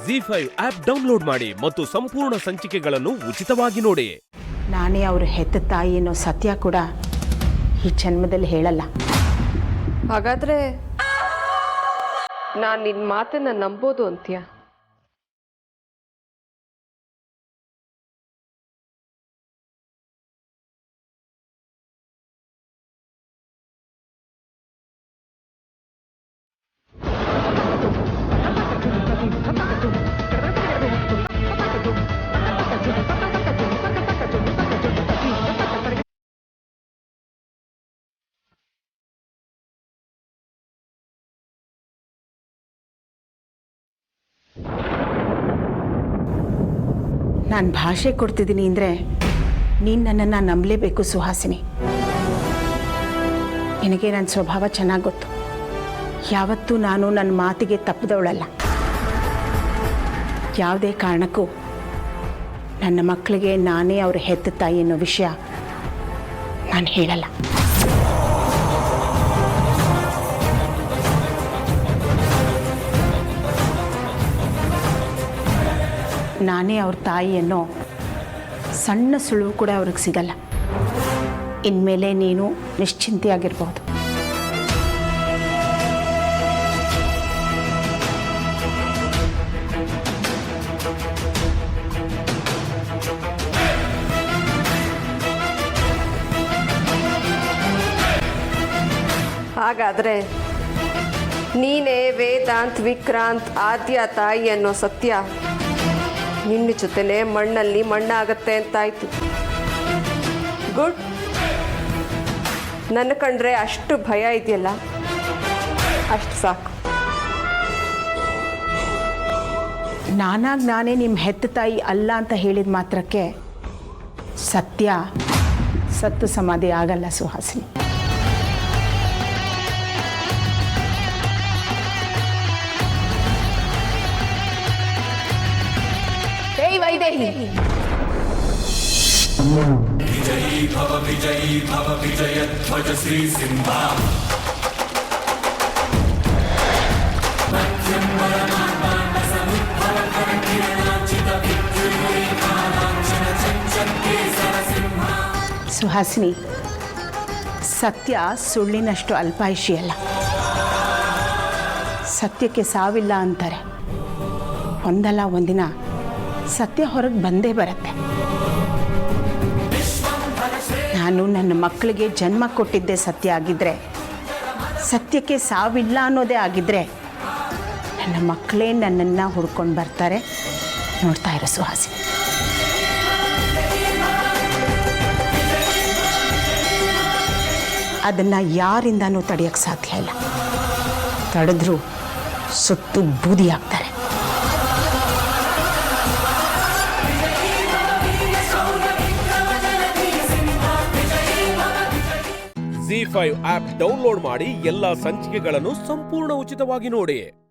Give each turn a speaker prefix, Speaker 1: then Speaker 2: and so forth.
Speaker 1: ಜಿ5 app download ಮಾಡಿ ಮತ್ತು ಸಂಪೂರ್ಣ ಸಂಚಿಕೆಗಳನ್ನು ಉಚಿತವಾಗಿ ನೋಡಿ.
Speaker 2: ನಾನೇ ಅವ್ರ ಹೆತ್ತ ತಾಯಿ ಅನ್ನೋ ಸತ್ಯ ಕೂಡ ಈ ಜನ್ಮದಲ್ಲಿ ಹೇಳಲ್ಲ.
Speaker 3: ಹಾಗಾದ್ರೆ ನಾನು ನಿನ್ನ ಮಾತನ್ನ ನಂಬೋದು ಅಂತೀಯ?
Speaker 2: ನಾನು ಭಾಷೆ ಕೊಡ್ತಿದ್ದೀನಿ ಅಂದರೆ ನೀನು ನನ್ನನ್ನು ನಂಬಲೇಬೇಕು ಸುಹಾಸಿನಿ. ನಿನಗೆ ನನ್ನ ಸ್ವಭಾವ ಚೆನ್ನಾಗಿ ಗೊತ್ತು. ಯಾವತ್ತೂ ನಾನು ನನ್ನ ಮಾತಿಗೆ ತಪ್ಪದವಳಲ್ಲ. ಯಾವುದೇ ಕಾರಣಕ್ಕೂ ನನ್ನ ಮಕ್ಕಳಿಗೆ ನಾನೇ ಅವ್ರ ಹೆತ್ತ ತಾಯಿ ಅನ್ನೋ ವಿಷಯ ನಾನು ಹೇಳಲ್ಲ. ನಾನೇ ಅವ್ರ ತಾಯಿ ಅನ್ನೋ ಸಣ್ಣ ಸುಳುವು ಕೂಡ ಅವ್ರಿಗೆ ಸಿಗಲ್ಲ. ಇನ್ಮೇಲೆ ನೀನು ನಿಶ್ಚಿಂತೆಯಾಗಿರ್ಬೋದು.
Speaker 3: ಹಾಗಾದ್ರೆ ನೀನೇ ವೇದಾಂತ್, ವಿಕ್ರಾಂತ್, ಆದ್ಯ ತಾಯಿ ಅನ್ನೋ ಸತ್ಯ ನಿನ್ನ ಜೊತೆನೆ ಮಣ್ಣಲ್ಲಿ ಮಣ್ಣಾಗತ್ತೆ ಅಂತಾಯ್ತು. ಗುಡ್. ನನ್ನ ಕಂಡ್ರೆ ಅಷ್ಟು ಭಯ ಇದೆಯಲ್ಲ, ಅಷ್ಟು ಸಾಕು.
Speaker 2: ನಾನಾಗಿ ನಾನೇ ನಿಮ್ಮ ಹೆತ್ತ ತಾಯಿ ಅಲ್ಲ ಅಂತ ಹೇಳಿದ ಮಾತ್ರಕ್ಕೆ ಸತ್ಯ ಸತ್ತು ಸಮಾಧಿ ಆಗಲ್ಲ ಸುಹಾಸಿನಿ.
Speaker 4: ವಿಜಯೀ ಭವ ವಿಜಯ ಧ್ವಜ ಶ್ರೀ ಸಿಂಹ.
Speaker 2: ಸುಹಾಸಿನಿ, ಸತ್ಯ ಸುಳ್ಳಿನಷ್ಟು ಅಲ್ಪಾಯುಷಿಯಲ್ಲ. ಸತ್ಯಕ್ಕೆ ಸಾವಿಲ್ಲ ಅಂತಾರೆ. ಒಂದಲ್ಲ ಒಂದಿನ ಸತ್ಯ ಹೊರಗೆ ಬಂದೇ ಬರುತ್ತೆ. ನಾನು ನನ್ನ ಮಕ್ಕಳಿಗೆ ಜನ್ಮ ಕೊಟ್ಟಿದ್ದೇ ಸತ್ಯ ಆಗಿದ್ದರೆ, ಸತ್ಯಕ್ಕೆ ಸಾವಿಲ್ಲ ಅನ್ನೋದೇ ಆಗಿದ್ದರೆ, ನನ್ನ ಮಕ್ಕಳೇ ನನ್ನನ್ನು ಹುಡ್ಕೊಂಡು ಬರ್ತಾರೆ. ನೋಡ್ತಾ ಇರೋ ಸುಹಾಸಿನಿ. ಅದನ್ನು ಯಾರಿಂದನೂ ತಡೆಯೋಕ್ಕೆ ಸಾಧ್ಯ ಇಲ್ಲ. ತಡೆದ್ರೂ ಸುತ್ತು ಬೂದಿ ಆಗ್ತಾರೆ.
Speaker 1: ಜಿ5 ಆಪ್ ಡೌನ್ಲೋಡ್ ಮಾಡಿ ಎಲ್ಲಾ ಸಂಚಿಕೆಗಳನ್ನು ಸಂಪೂರ್ಣ ಉಚಿತವಾಗಿ ನೋಡಿ.